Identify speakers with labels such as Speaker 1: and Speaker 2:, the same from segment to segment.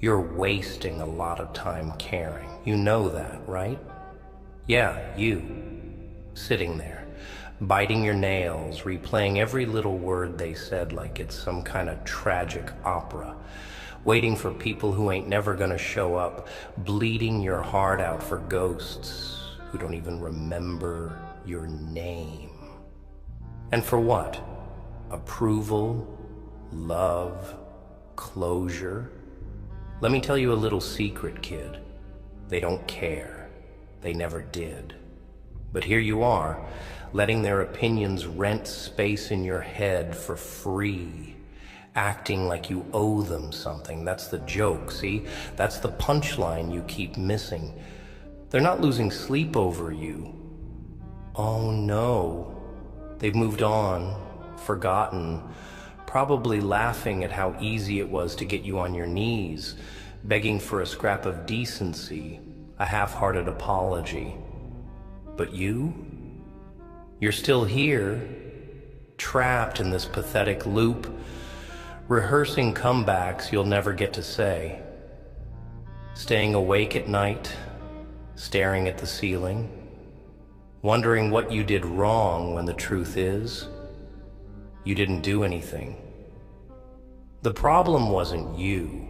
Speaker 1: You're wasting a lot of time caring. You know that, right? Yeah, you. Sitting there, biting your nails, replaying every little word they said like it's some kind of tragic opera, waiting for people who ain't never gonna show up, bleeding your heart out for ghosts who don't even remember your name. And for what? Approval, love, closure. Let me tell you a little secret, kid. They don't care. They never did. But here you are, letting their opinions rent space in your head for free, acting like you owe them something. That's the joke, see? That's the punchline you keep missing. They're not losing sleep over you. Oh no. They've moved on, forgotten, probably laughing at how easy it was to get you on your knees, begging for a scrap of decency, a half-hearted apology. But you're still here, trapped in this pathetic loop, rehearsing comebacks you'll never get to say, staying awake at night, staring at the ceiling, wondering what you did wrong when the truth is, you didn't do anything. The problem wasn't you.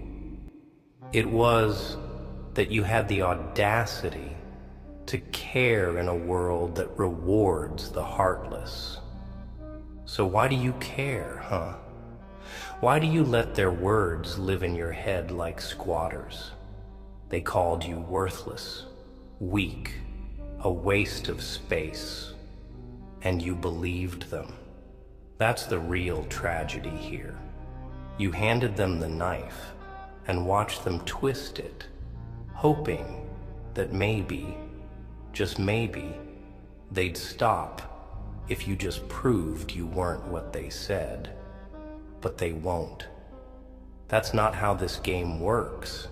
Speaker 1: It was that you had the audacity to care in a world that rewards the heartless. So why do you care, huh? Why do you let their words live in your head like squatters? They called you worthless, weak, a waste of space, and you believed them. That's the real tragedy here. You handed them the knife and watched them twist it, hoping that maybe, just maybe, they'd stop if you just proved you weren't what they said. But they won't. That's not how this game works.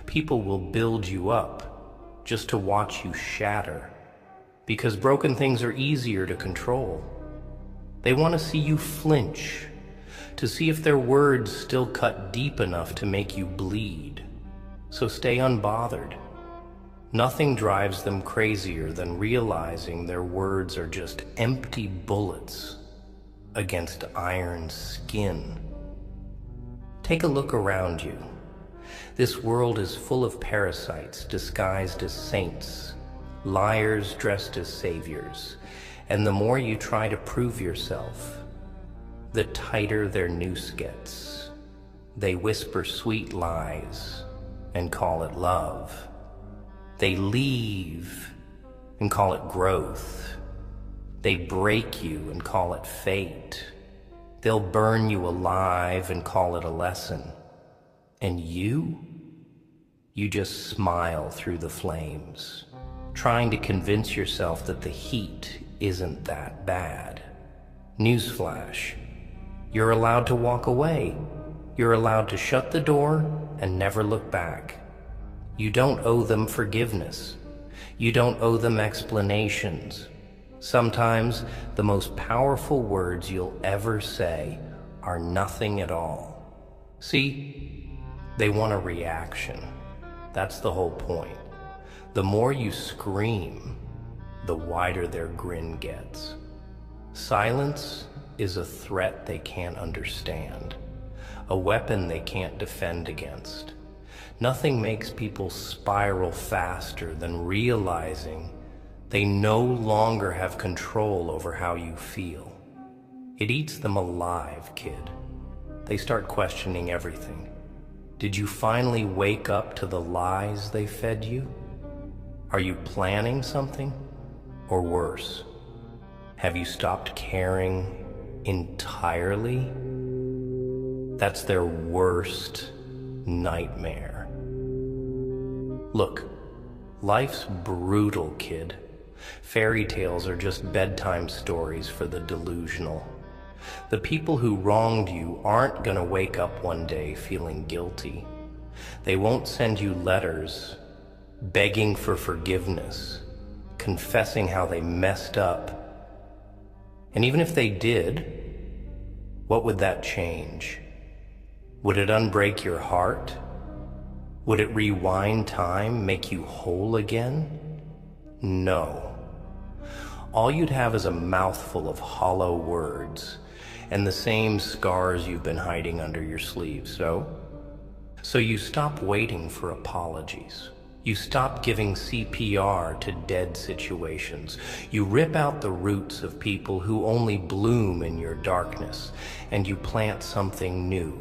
Speaker 1: People will build you up just to watch you shatter, because broken things are easier to control. They want to see you flinch, to see if their words still cut deep enough to make you bleed. So stay unbothered. Nothing drives them crazier than realizing their words are just empty bullets against iron skin. Take a look around you. This world is full of parasites disguised as saints, liars dressed as saviors, and the more you try to prove yourself, the tighter their noose gets. They whisper sweet lies and call it love. They leave and call it growth. They break you and call it fate. They'll burn you alive and call it a lesson. And you just smile through the flames, trying to convince yourself that the heat isn't that bad. Newsflash, you're allowed to walk away. You're allowed to shut the door and never look back. You don't owe them forgiveness. You don't owe them explanations. Sometimes the most powerful words you'll ever say are nothing at all. See, they want a reaction. That's the whole point. The more you scream, the wider their grin gets. Silence is a threat they can't understand, a weapon they can't defend against. Nothing makes people spiral faster than realizing they no longer have control over how you feel. It eats them alive, kid. They start questioning everything. Did you finally wake up to the lies they fed you? Are you planning something? Or worse, have you stopped caring entirely? That's their worst nightmare. Look, life's brutal, kid. Fairy tales are just bedtime stories for the delusional. The people who wronged you aren't gonna wake up one day feeling guilty. They won't send you letters begging for forgiveness, confessing how they messed up. And even if they did, what would that change? Would it unbreak your heart? Would it rewind time, make you whole again? No. All you'd have is a mouthful of hollow words and the same scars you've been hiding under your sleeve. So you stop waiting for apologies. You stop giving CPR to dead situations. You rip out the roots of people who only bloom in your darkness, and you plant something new,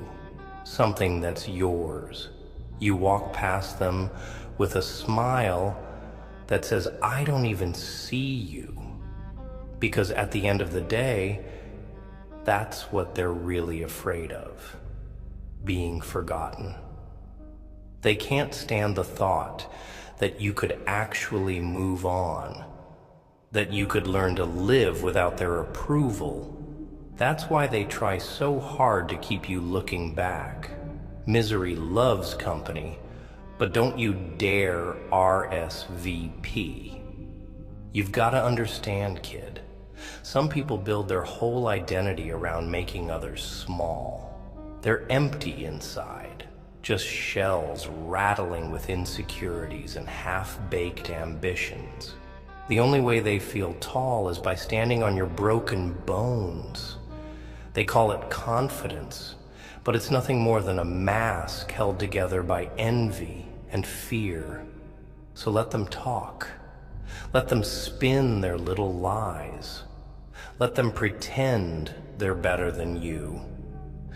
Speaker 1: something that's yours. You walk past them with a smile that says, I don't even see you. Because at the end of the day, that's what they're really afraid of, being forgotten. They can't stand the thought that you could actually move on, that you could learn to live without their approval. That's why they try so hard to keep you looking back. Misery loves company, but don't you dare RSVP. You've got to understand, kid. Some people build their whole identity around making others small. They're empty inside. Just shells rattling with insecurities and half-baked ambitions. The only way they feel tall is by standing on your broken bones. They call it confidence, but it's nothing more than a mask held together by envy and fear. So let them talk. Let them spin their little lies. Let them pretend they're better than you.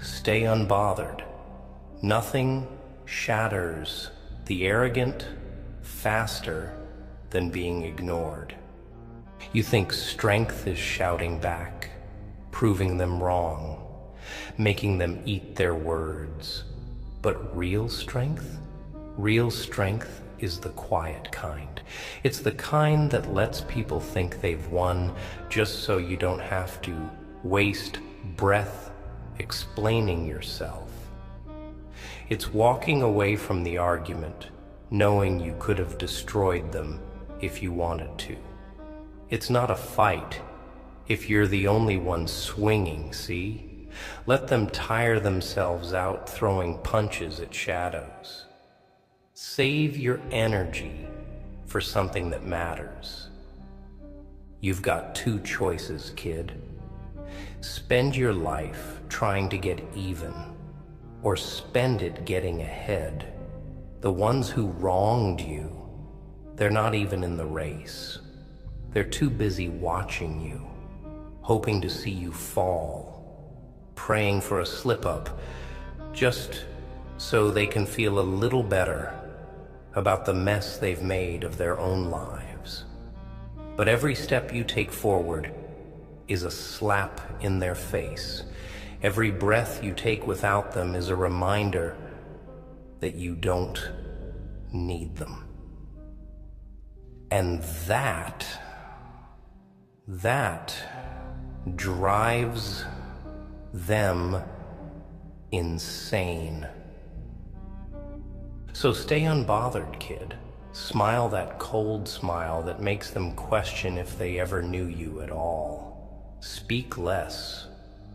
Speaker 1: Stay unbothered. Nothing shatters the arrogant faster than being ignored. You think strength is shouting back, proving them wrong, making them eat their words. But real strength is the quiet kind. It's the kind that lets people think they've won just so you don't have to waste breath explaining yourself. It's walking away from the argument, knowing you could have destroyed them if you wanted to. It's not a fight if you're the only one swinging, see? Let them tire themselves out throwing punches at shadows. Save your energy for something that matters. You've got two choices, kid. Spend your life trying to get even, or spend it getting ahead. The ones who wronged you, they're not even in the race. They're too busy watching you, hoping to see you fall, praying for a slip-up, just so they can feel a little better about the mess they've made of their own lives. But every step you take forward is a slap in their face. Every breath you take without them is a reminder that you don't need them. And that drives them insane. So stay unbothered, kid. Smile that cold smile that makes them question if they ever knew you at all. Speak less.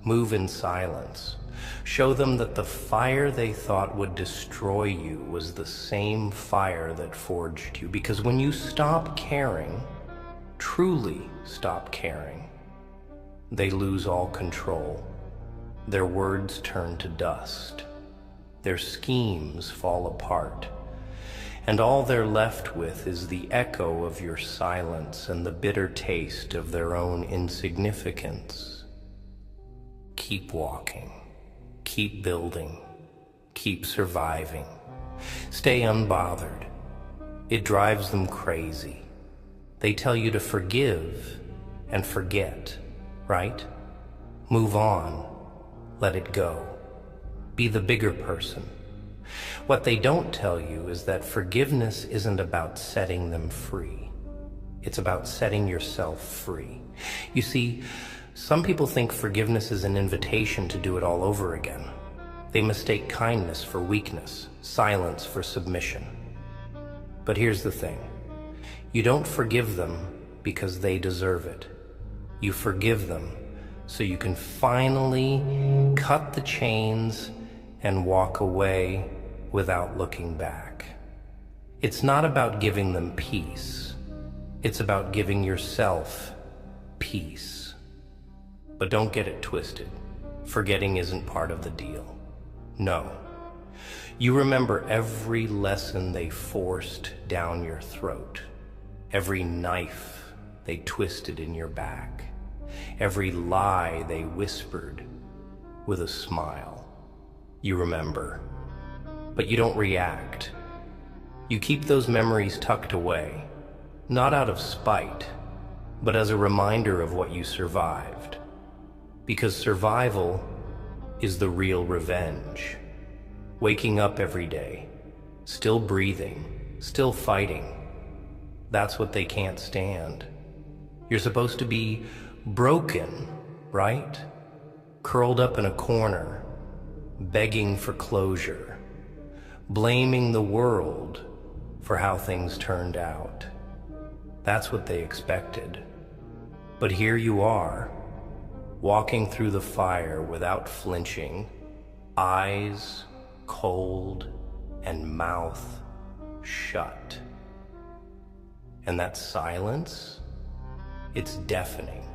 Speaker 1: Move in silence. Show them that the fire they thought would destroy you was the same fire that forged you. Because when you stop caring, truly stop caring, they lose all control. Their words turn to dust. Their schemes fall apart. And all they're left with is the echo of your silence and the bitter taste of their own insignificance. Keep walking, keep building, keep surviving. Stay unbothered. It drives them crazy. They tell you to forgive and forget, right? Move on, let it go. Be the bigger person. What they don't tell you is that forgiveness isn't about setting them free. It's about setting yourself free. You see, some people think forgiveness is an invitation to do it all over again. They mistake kindness for weakness, silence for submission. But here's the thing. You don't forgive them because they deserve it. You forgive them so you can finally cut the chains and walk away without looking back. It's not about giving them peace. It's about giving yourself peace. But don't get it twisted. Forgetting isn't part of the deal. No. You remember every lesson they forced down your throat, every knife they twisted in your back, every lie they whispered with a smile. You remember, but you don't react. You keep those memories tucked away, not out of spite, but as a reminder of what you survived. Because survival is the real revenge. Waking up every day, still breathing, still fighting. That's what they can't stand. You're supposed to be broken, right? Curled up in a corner, begging for closure, blaming the world for how things turned out. That's what they expected. But here you are, walking through the fire without flinching, eyes cold and mouth shut. And that silence, it's deafening.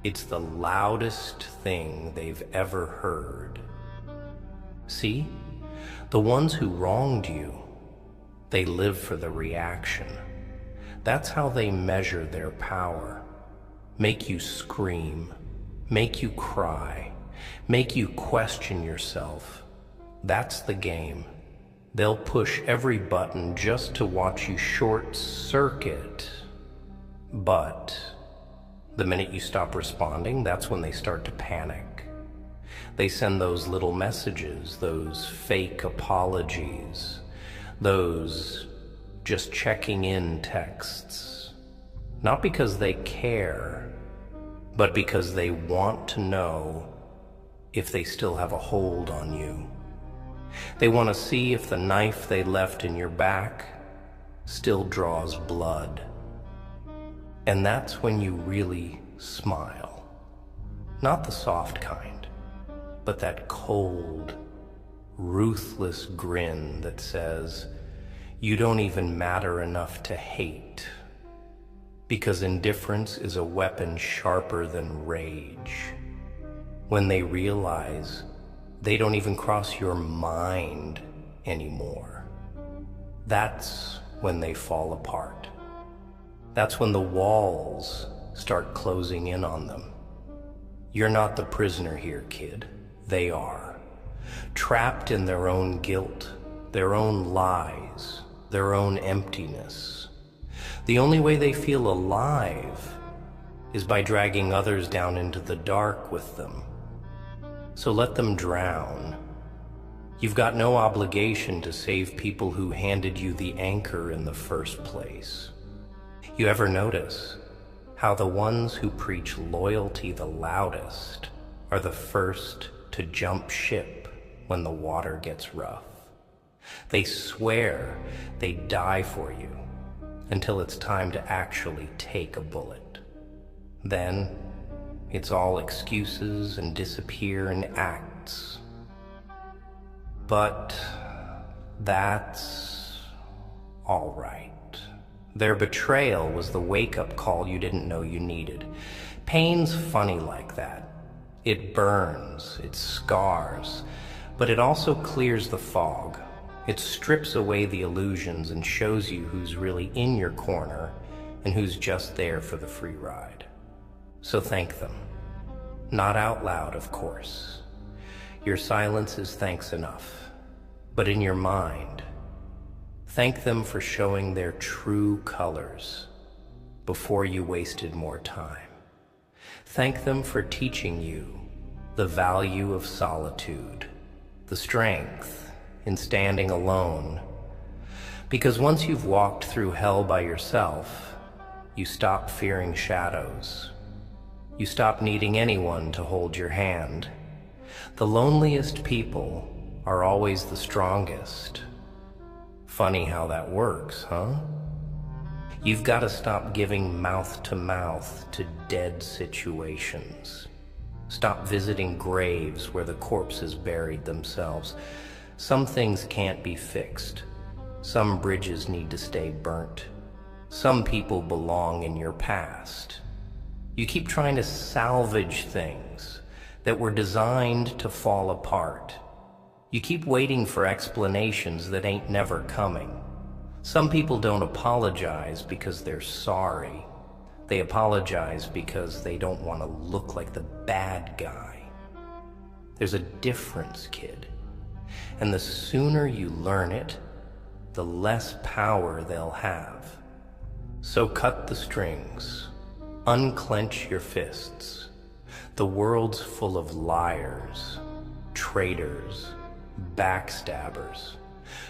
Speaker 1: It's the loudest thing they've ever heard. See, the ones who wronged you, they live for the reaction. That's how they measure their power. Make you scream, make you cry, make you question yourself. That's the game. They'll push every button just to watch you short circuit. But the minute you stop responding, that's when they start to panic. They send those little messages, those fake apologies, those just checking in texts. Not because they care, but because they want to know if they still have a hold on you. They want to see if the knife they left in your back still draws blood. And that's when you really smile. Not the soft kind, but that cold, ruthless grin that says, you don't even matter enough to hate. Because indifference is a weapon sharper than rage. When they realize they don't even cross your mind anymore. That's when they fall apart. That's when the walls start closing in on them. You're not the prisoner here, kid. They are. Trapped in their own guilt, their own lies, their own emptiness. The only way they feel alive is by dragging others down into the dark with them. So let them drown. You've got no obligation to save people who handed you the anchor in the first place. You ever notice how the ones who preach loyalty the loudest are the first to jump ship when the water gets rough? They swear they die for you until it's time to actually take a bullet. Then it's all excuses and disappear in acts. But that's all right. Their betrayal was the wake-up call you didn't know you needed. Pain's funny like that. It burns, it scars, but it also clears the fog. It strips away the illusions and shows you who's really in your corner and who's just there for the free ride. So thank them. Not out loud, of course. Your silence is thanks enough. But in your mind, thank them for showing their true colors before you wasted more time. Thank them for teaching you the value of solitude, the strength in standing alone. Because once you've walked through hell by yourself, you stop fearing shadows. You stop needing anyone to hold your hand. The loneliest people are always the strongest. Funny how that works, huh? You've got to stop giving mouth to mouth to dead situations. Stop visiting graves where the corpses buried themselves. Some things can't be fixed. Some bridges need to stay burnt. Some people belong in your past. You keep trying to salvage things that were designed to fall apart. You keep waiting for explanations that ain't never coming. Some people don't apologize because they're sorry. They apologize because they don't want to look like the bad guy. There's a difference, kid. And the sooner you learn it, the less power they'll have. So cut the strings. Unclench your fists. The world's full of liars, traitors, backstabbers.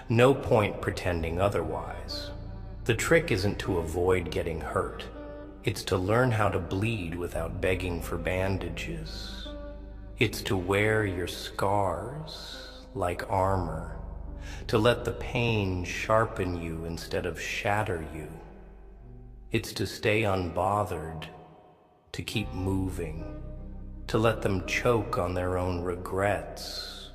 Speaker 1: No point pretending otherwise. The trick isn't to avoid getting hurt. It's to learn how to bleed without begging for bandages. It's to wear your scars like armor, to let the pain sharpen you instead of shatter you. It's to stay unbothered, to keep moving, to let them choke on their own regrets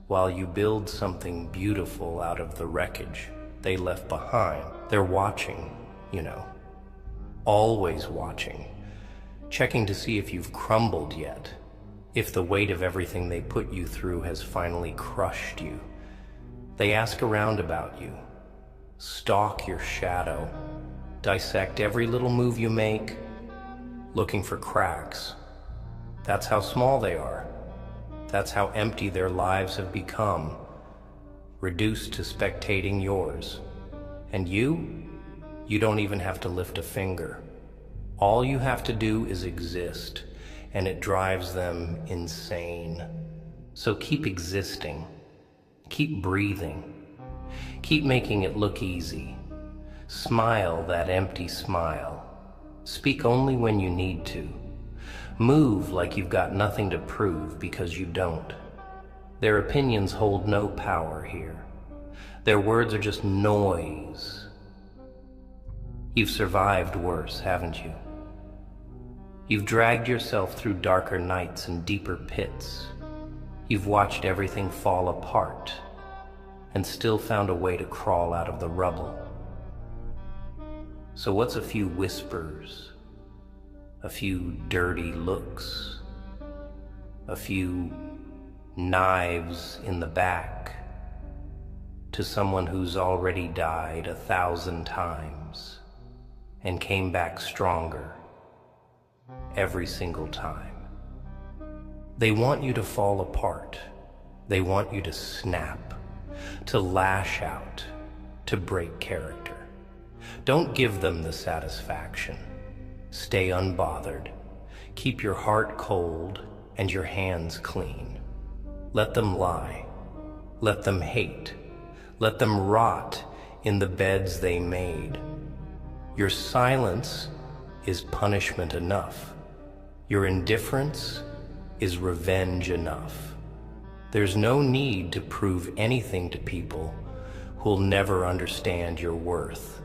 Speaker 1: while you build something beautiful out of the wreckage they left behind. They're watching, you know, always watching, checking to see if you've crumbled yet, if the weight of everything they put you through has finally crushed you. They ask around about you, stalk your shadow, dissect every little move you make, looking for cracks. That's how small they are. That's how empty their lives have become, reduced to spectating yours. And you don't even have to lift a finger. All you have to do is exist, and it drives them insane. So keep existing. Keep breathing. Keep making it look easy. Smile that empty smile. Speak only when you need to. Move like you've got nothing to prove because you don't. Their opinions hold no power here. Their words are just noise. You've survived worse, haven't you? You've dragged yourself through darker nights and deeper pits. You've watched everything fall apart and still found a way to crawl out of the rubble. So what's a few whispers, a few dirty looks, a few knives in the back to someone who's already died 1,000 times and came back stronger every single time? They want you to fall apart. They want you to snap, to lash out, to break character. Don't give them the satisfaction. Stay unbothered. Keep your heart cold and your hands clean. Let them lie. Let them hate. Let them rot in the beds they made. Your silence is punishment enough. Your indifference is revenge enough. There's no need to prove anything to people who'll never understand your worth.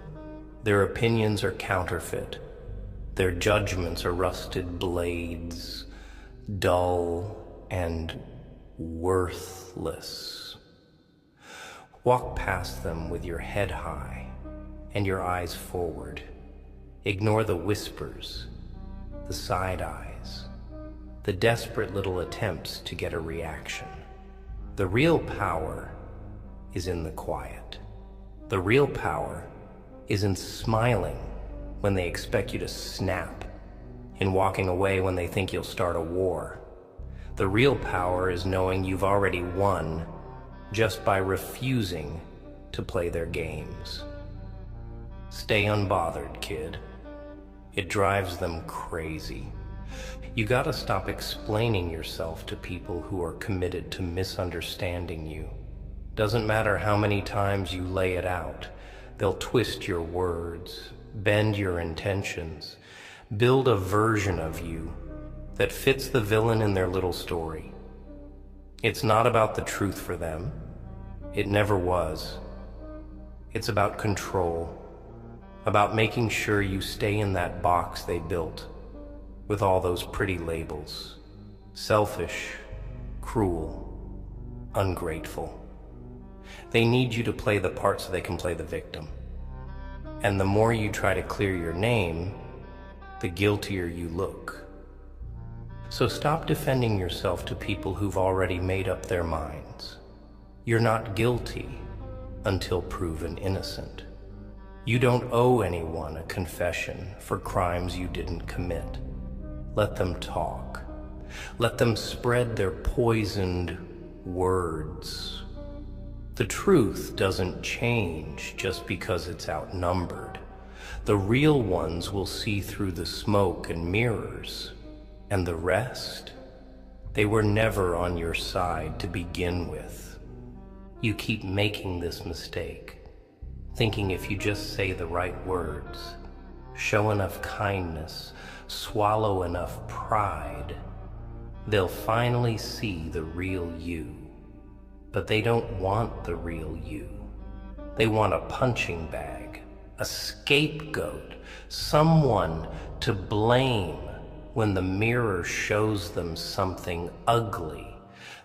Speaker 1: Their opinions are counterfeit. Their judgments are rusted blades, dull and worthless. Walk past them with your head high and your eyes forward. Ignore the whispers, the side eyes, the desperate little attempts to get a reaction. The real power is in the quiet. The real power is in smiling when they expect you to snap, in walking away when they think you'll start a war. The real power is knowing you've already won just by refusing to play their games. Stay unbothered, kid. It drives them crazy. You gotta stop explaining yourself to people who are committed to misunderstanding you. Doesn't matter how many times you lay it out, they'll twist your words, bend your intentions, build a version of you that fits the villain in their little story. It's not about the truth for them. It never was. It's about control, about making sure you stay in that box they built with all those pretty labels: selfish, cruel, ungrateful. They need you to play the part so they can play the victim. And the more you try to clear your name, the guiltier you look. So stop defending yourself to people who've already made up their minds. You're not guilty until proven innocent. You don't owe anyone a confession for crimes you didn't commit. Let them talk. Let them spread their poisoned words. The truth doesn't change just because it's outnumbered. The real ones will see through the smoke and mirrors, and the rest, they were never on your side to begin with. You keep making this mistake, thinking if you just say the right words, show enough kindness, swallow enough pride, they'll finally see the real you. But they don't want the real you. They want a punching bag, a scapegoat, someone to blame when the mirror shows them something ugly.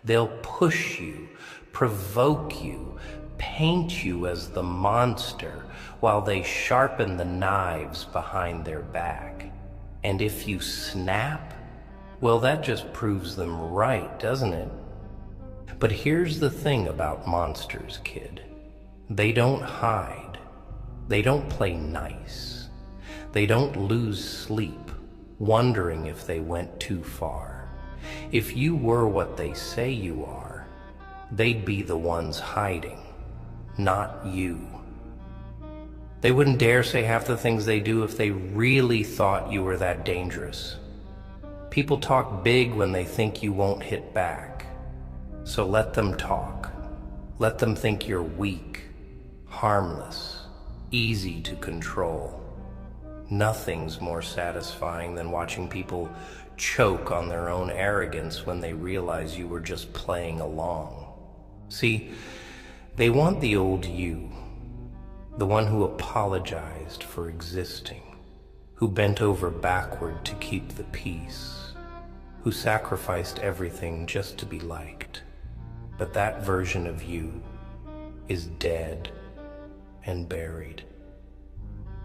Speaker 1: They'll push you, provoke you, paint you as the monster while they sharpen the knives behind their back. And if you snap, well, that just proves them right, doesn't it? But here's the thing about monsters, kid. They don't hide. They don't play nice. They don't lose sleep, wondering if they went too far. If you were what they say you are, they'd be the ones hiding, not you. They wouldn't dare say half the things they do if they really thought you were that dangerous. People talk big when they think you won't hit back. So let them talk. Let them think you're weak, harmless, easy to control. Nothing's more satisfying than watching people choke on their own arrogance when they realize you were just playing along. See, they want the old you, the one who apologized for existing, who bent over backward to keep the peace, who sacrificed everything just to be liked. But that version of you is dead and buried,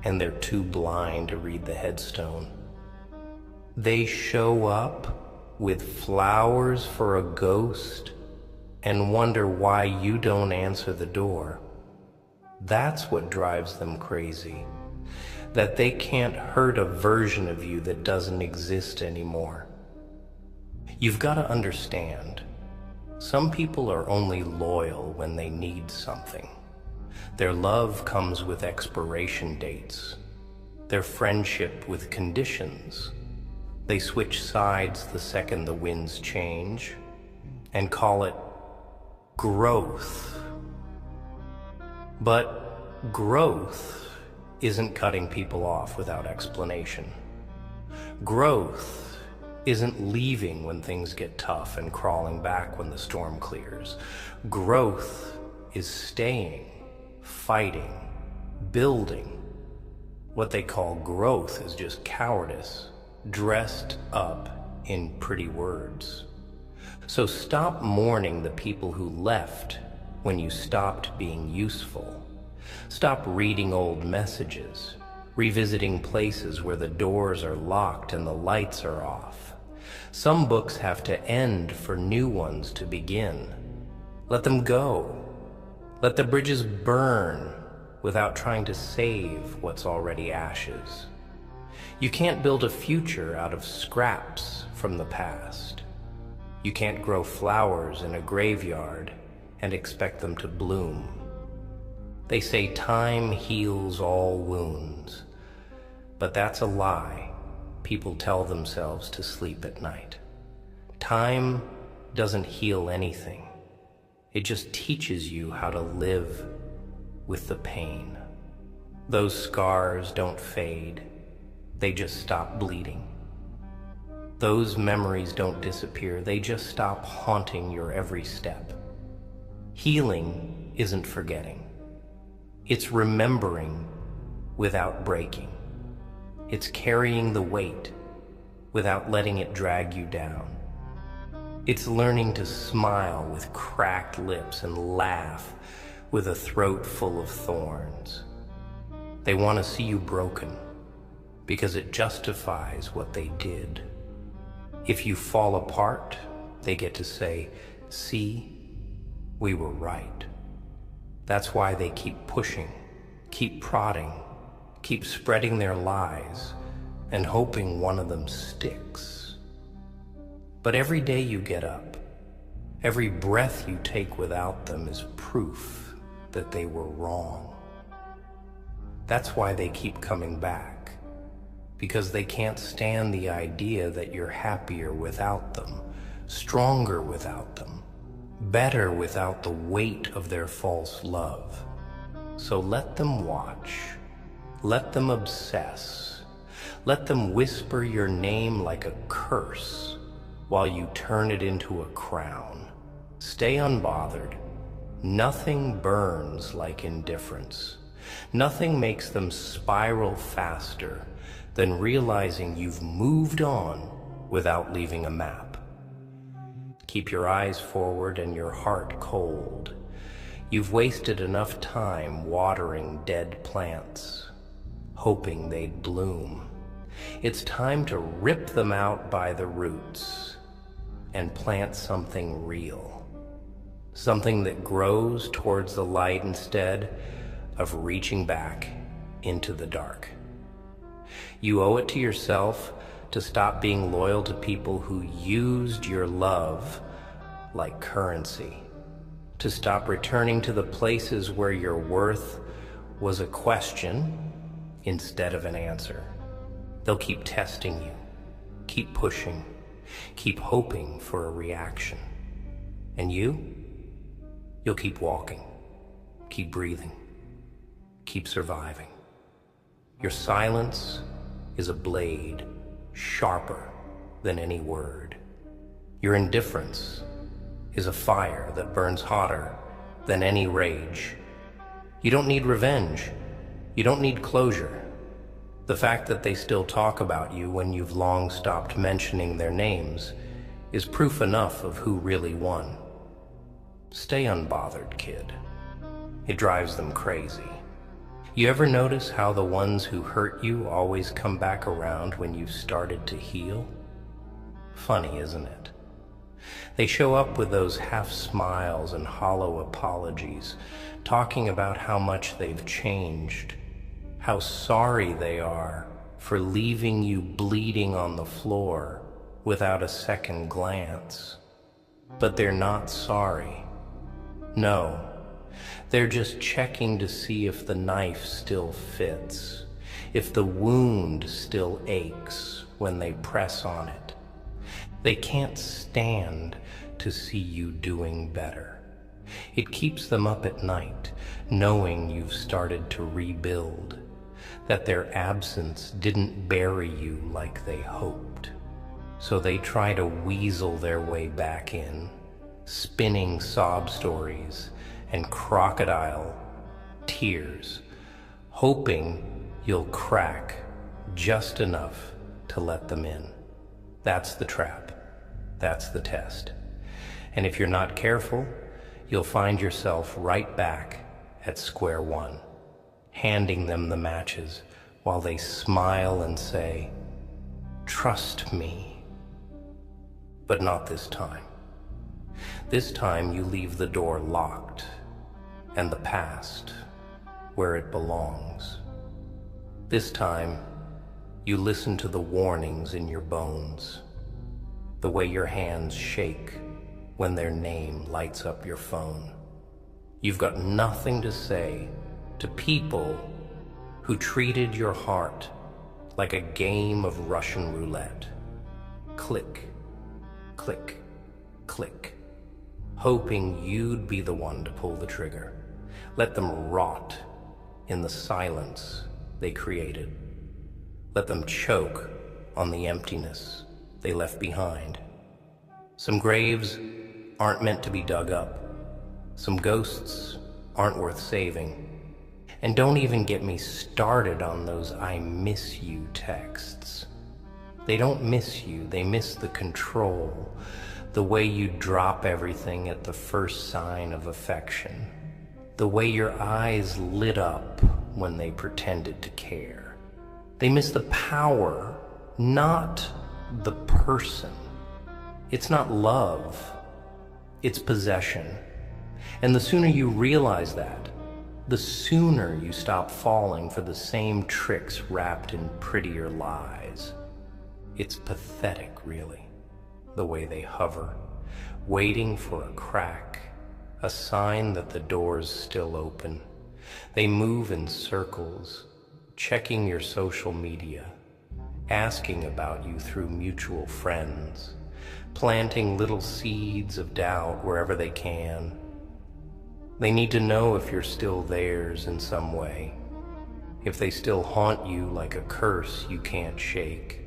Speaker 1: and they're too blind to read the headstone. They show up with flowers for a ghost and wonder why you don't answer the door. That's what drives them crazy, that they can't hurt a version of you that doesn't exist anymore. You've got to understand, some people are only loyal when they need something. Their love comes with expiration dates. Their friendship with conditions. They switch sides the second the winds change and call it growth. But growth isn't cutting people off without explanation. Growth isn't leaving when things get tough and crawling back when the storm clears. Growth is staying, fighting, building. What they call growth is just cowardice, dressed up in pretty words. So stop mourning the people who left when you stopped being useful. Stop reading old messages, revisiting places where the doors are locked and the lights are off. Some books have to end for new ones to begin. Let them go. Let the bridges burn without trying to save what's already ashes. You can't build a future out of scraps from the past. You can't grow flowers in a graveyard and expect them to bloom. They say time heals all wounds, but that's a lie people tell themselves to sleep at night. Time doesn't heal anything. It just teaches you how to live with the pain. Those scars don't fade. They just stop bleeding. Those memories don't disappear. They just stop haunting your every step. Healing isn't forgetting. It's remembering without breaking. It's carrying the weight without letting it drag you down. It's learning to smile with cracked lips and laugh with a throat full of thorns. They want to see you broken because it justifies what they did. If you fall apart, they get to say, "See, we were right." That's why they keep pushing, keep prodding, keep spreading their lies and hoping one of them sticks. But every day you get up, every breath you take without them is proof that they were wrong. That's why they keep coming back, because they can't stand the idea that you're happier without them, stronger without them, better without the weight of their false love. So let them watch, let them obsess, let them whisper your name like a curse while you turn it into a crown. Stay unbothered. Nothing burns like indifference. Nothing makes them spiral faster than realizing you've moved on without leaving a map. Keep your eyes forward and your heart cold. You've wasted enough time watering dead plants, hoping they'd bloom. It's time to rip them out by the roots and plant something real, something that grows towards the light instead of reaching back into the dark. You owe it to yourself to stop being loyal to people who used your love like currency, to stop returning to the places where your worth was a question instead of an answer. They'll keep testing you, keep pushing, keep hoping for a reaction. And you'll keep walking, keep breathing, keep surviving. Your silence is a blade sharper than any word. Your indifference is a fire that burns hotter than any rage. You don't need revenge. You don't need closure. The fact that they still talk about you when you've long stopped mentioning their names is proof enough of who really won. Stay unbothered, kid. It drives them crazy. You ever notice how the ones who hurt you always come back around when you've started to heal? Funny, isn't it? They show up with those half smiles and hollow apologies, talking about how much they've changed, how sorry they are for leaving you bleeding on the floor without a second glance. But they're not sorry. No. They're just checking to see if the knife still fits, if the wound still aches when they press on it. They can't stand to see you doing better. It keeps them up at night, knowing you've started to rebuild, that their absence didn't bury you like they hoped. So they try to weasel their way back in, spinning sob stories and crocodile tears, hoping you'll crack just enough to let them in. That's the trap. That's the test. And if you're not careful, you'll find yourself right back at square one, handing them the matches while they smile and say, "Trust me." But not this time. This time you leave the door locked and the past where it belongs. This time, you listen to the warnings in your bones, the way your hands shake when their name lights up your phone. You've got nothing to say to people who treated your heart like a game of Russian roulette. Click, click, click, hoping you'd be the one to pull the trigger. Let them rot in the silence they created. Let them choke on the emptiness they left behind. Some graves aren't meant to be dug up. Some ghosts aren't worth saving. And don't even get me started on those "I miss you" texts. They don't miss you, they miss the control, the way you drop everything at the first sign of affection, the way your eyes lit up when they pretended to care. They miss the power, not the person. It's not love, it's possession. And the sooner you realize that, the sooner you stop falling for the same tricks wrapped in prettier lies. It's pathetic, really, the way they hover, waiting for a crack, a sign that the door's still open. They move in circles, checking your social media, asking about you through mutual friends, planting little seeds of doubt wherever they can. They need to know if you're still theirs in some way, if they still haunt you like a curse you can't shake.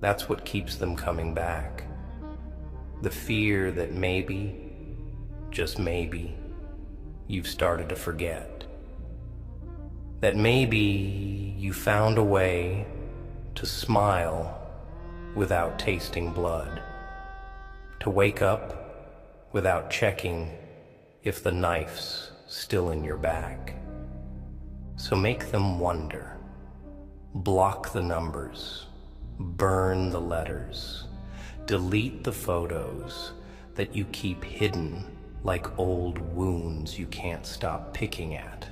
Speaker 1: That's what keeps them coming back. The fear that maybe, just maybe, you've started to forget. That maybe you found a way to smile without tasting blood, to wake up without checking if the knife's still in your back. So make them wonder, block the numbers, burn the letters, delete the photos that you keep hidden like old wounds you can't stop picking at.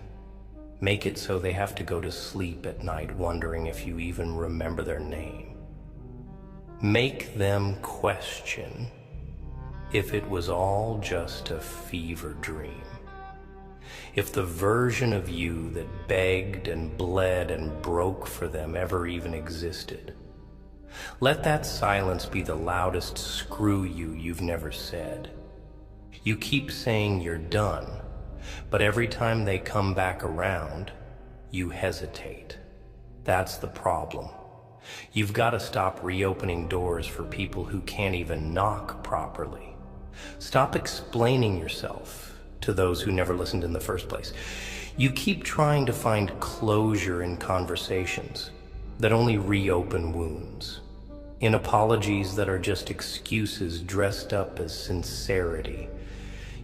Speaker 1: Make it so they have to go to sleep at night wondering if you even remember their name. Make them question if it was all just a fever dream. If the version of you that begged and bled and broke for them ever even existed. Let that silence be the loudest screw you you've never said. You keep saying you're done, but every time they come back around, you hesitate. That's the problem. You've got to stop reopening doors for people who can't even knock properly. Stop explaining yourself to those who never listened in the first place. You keep trying to find closure in conversations that only reopen wounds, in apologies that are just excuses dressed up as sincerity.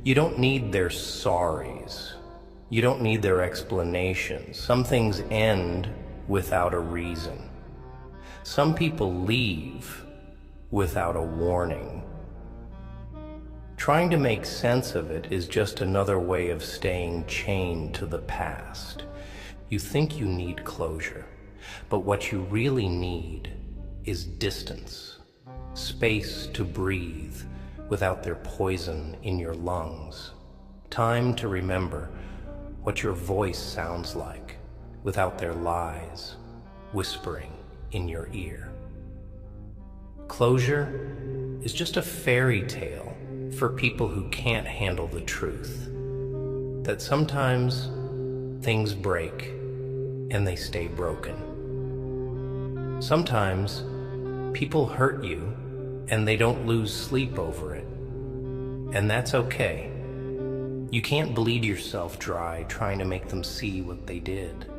Speaker 1: You don't need their sorries. You don't need their explanations. Some things end without a reason. Some people leave without a warning. Trying to make sense of it is just another way of staying chained to the past. You think you need closure, but what you really need is distance, space to breathe without their poison in your lungs, time to remember what your voice sounds like without their lies whispering in your ear. Closure is just a fairy tale for people who can't handle the truth, that sometimes things break and they stay broken. Sometimes people hurt you and they don't lose sleep over it, and that's okay. You can't bleed yourself dry trying to make them see what they did.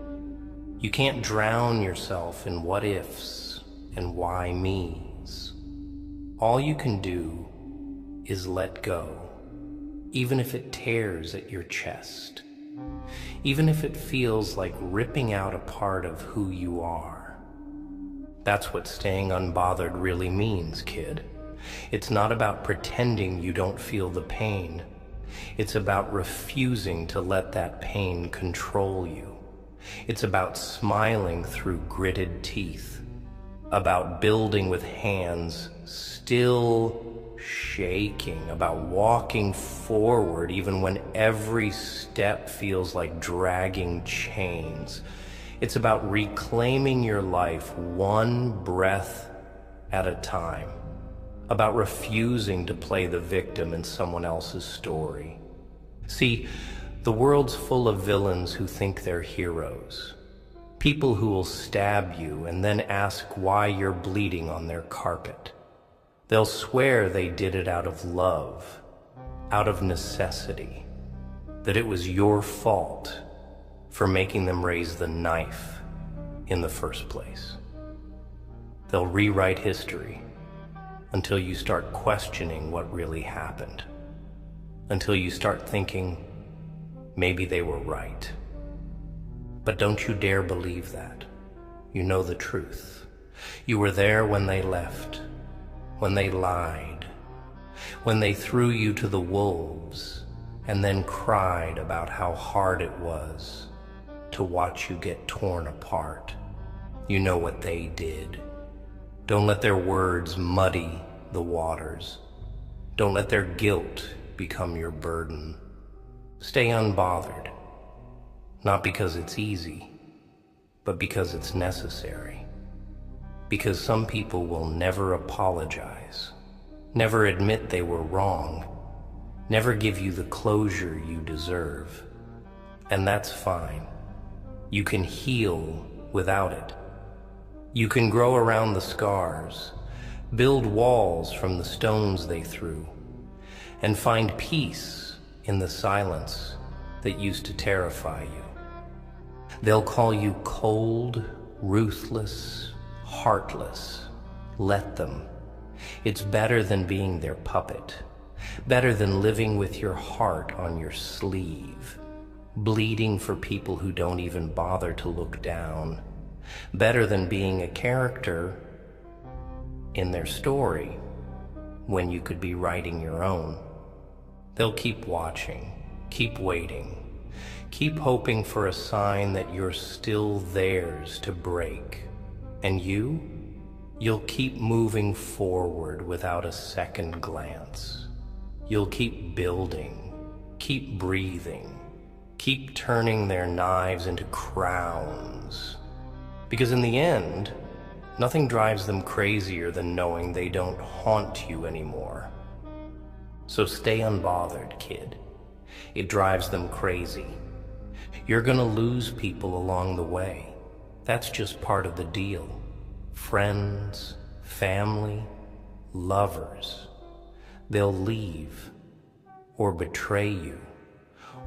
Speaker 1: You can't drown yourself in what ifs and why me's. All you can do is let go, even if it tears at your chest, even if it feels like ripping out a part of who you are. That's what staying unbothered really means, kid. It's not about pretending you don't feel the pain. It's about refusing to let that pain control you. It's about smiling through gritted teeth, about building with hands still shaking, about walking forward even when every step feels like dragging chains. It's about reclaiming your life one breath at a time, about refusing to play the victim in someone else's story. See, the world's full of villains who think they're heroes, people who will stab you and then ask why you're bleeding on their carpet. They'll swear they did it out of love, out of necessity, that it was your fault for making them raise the knife in the first place. They'll rewrite history until you start questioning what really happened, until you start thinking, Maybe they were right. But don't you dare believe that. You know the truth. You were there when they left, when they lied, when they threw you to the wolves, and then cried about how hard it was to watch you get torn apart. You know what they did. Don't let their words muddy the waters. Don't let their guilt become your burden. Stay unbothered, not because it's easy, but because it's necessary. Because some people will never apologize, never admit they were wrong, never give you the closure you deserve. And that's fine. You can heal without it. You can grow around the scars, build walls from the stones they threw, and find peace in the silence that used to terrify you. They'll call you cold, ruthless, heartless. Let them. It's better than being their puppet, better than living with your heart on your sleeve, bleeding for people who don't even bother to look down, better than being a character in their story when you could be writing your own. They'll keep watching, keep waiting, keep hoping for a sign that you're still theirs to break. And you'll keep moving forward without a second glance. You'll keep building, keep breathing, keep turning their knives into crowns. Because in the end, nothing drives them crazier than knowing they don't haunt you anymore. So stay unbothered, kid. It drives them crazy. You're gonna lose people along the way. That's just part of the deal. Friends, family, lovers. They'll leave, or betray you,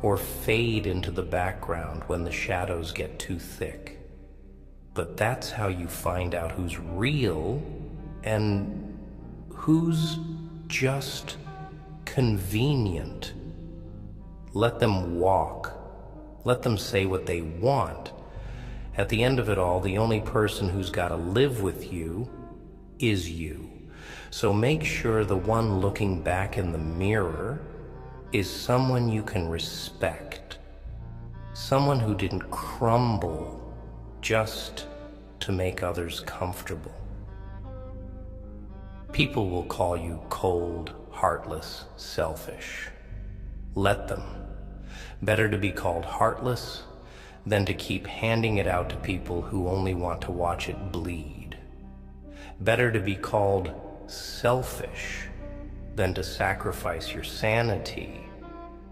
Speaker 1: or fade into the background when the shadows get too thick. But that's how you find out who's real and who's just convenient. Let them walk. Let them say what they want. At the end of it all, the only person who's got to live with you is you. So make sure the one looking back in the mirror is someone you can respect. Someone who didn't crumble just to make others comfortable. People will call you cold, heartless, selfish. Let them. Better to be called heartless than to keep handing it out to people who only want to watch it bleed. Better to be called selfish than to sacrifice your sanity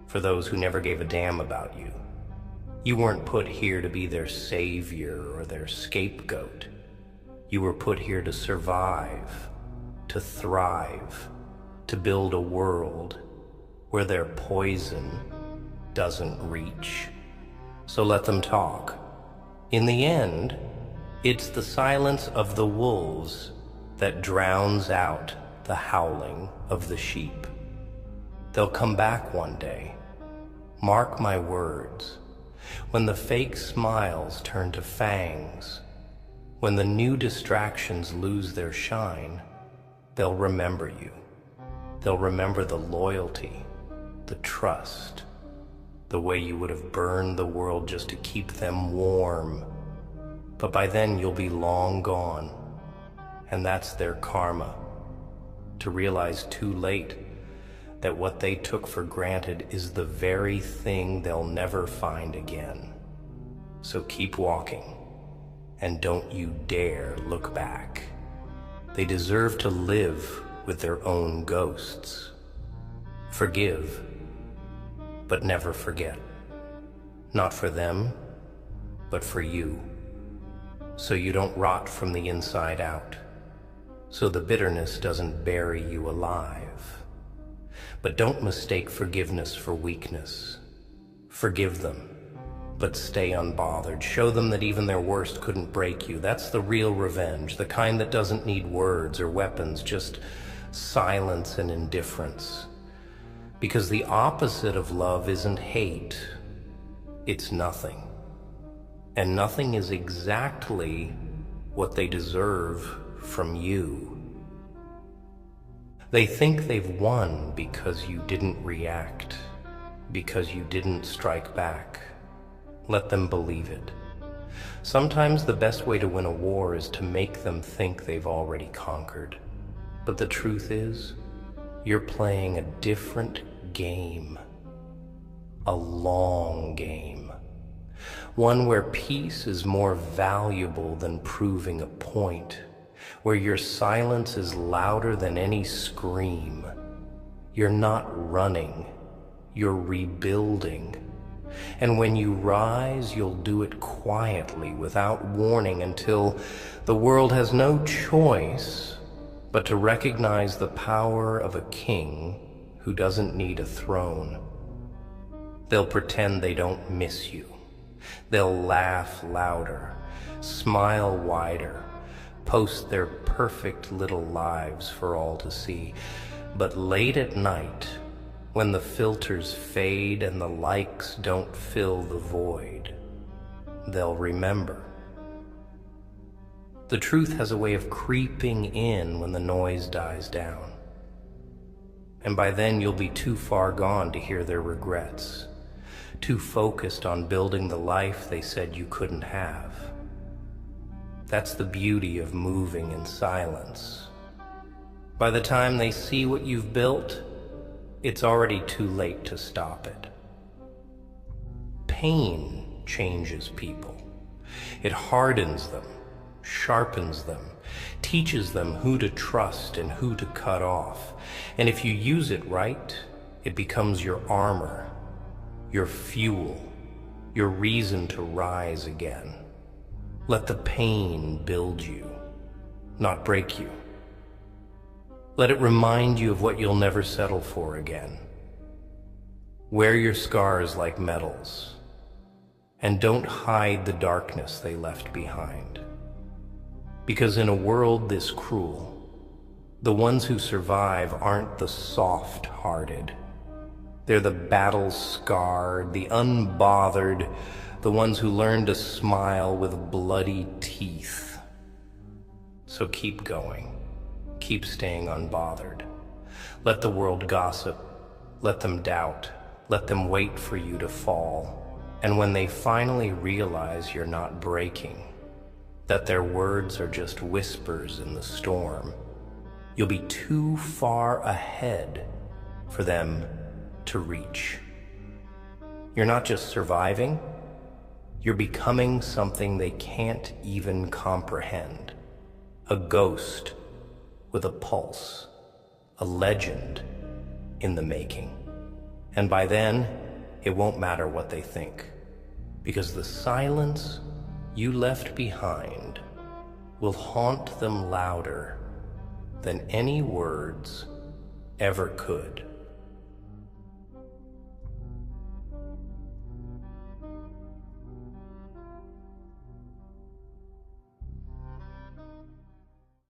Speaker 1: for those who never gave a damn about you. You weren't put here to be their savior or their scapegoat. You were put here to survive, to thrive, to build a world where their poison doesn't reach. So let them talk. In the end, it's the silence of the wolves that drowns out the howling of the sheep. They'll come back one day. Mark my words. When the fake smiles turn to fangs, when the new distractions lose their shine, they'll remember you. They'll remember the loyalty, the trust, the way you would have burned the world just to keep them warm. But by then you'll be long gone, and that's their karma, to realize too late that what they took for granted is the very thing they'll never find again. So keep walking, and don't you dare look back. They deserve to live with their own ghosts. Forgive, but never forget. Not for them, but for you. So you don't rot from the inside out. So the bitterness doesn't bury you alive. But don't mistake forgiveness for weakness. Forgive them, but stay unbothered. Show them that even their worst couldn't break you. That's the real revenge, the kind that doesn't need words or weapons, just silence and indifference. Because the opposite of love isn't hate, it's nothing. And nothing is exactly what they deserve from you. They think they've won because you didn't react, because you didn't strike back. Let them believe it. Sometimes the best way to win a war is to make them think they've already conquered. But the truth is, you're playing a different game. A long game. One where peace is more valuable than proving a point. Where your silence is louder than any scream. You're not running, you're rebuilding. And when you rise, you'll do it quietly, without warning, until the world has no choice but to recognize the power of a king who doesn't need a throne. They'll pretend they don't miss you. They'll laugh louder, smile wider, post their perfect little lives for all to see. But late at night, when the filters fade and the likes don't fill the void, they'll remember. The truth has a way of creeping in when the noise dies down. And by then you'll be too far gone to hear their regrets, too focused on building the life they said you couldn't have. That's the beauty of moving in silence. By the time they see what you've built, it's already too late to stop it. Pain changes people. It hardens them, sharpens them, teaches them who to trust and who to cut off. And if you use it right, it becomes your armor, your fuel, your reason to rise again. Let the pain build you, not break you. Let it remind you of what you'll never settle for again. Wear your scars like medals, and don't hide the darkness they left behind. Because in a world this cruel, the ones who survive aren't the soft-hearted. They're the battle-scarred, the unbothered, the ones who learn to smile with bloody teeth. So keep going. Keep staying unbothered. Let the world gossip. Let them doubt. Let them wait for you to fall. And when they finally realize you're not breaking, that their words are just whispers in the storm, you'll be too far ahead for them to reach. You're not just surviving, you're becoming something they can't even comprehend. A ghost with a pulse, a legend in the making. And by then, it won't matter what they think, because the silence you left behind will haunt them louder than any words ever could.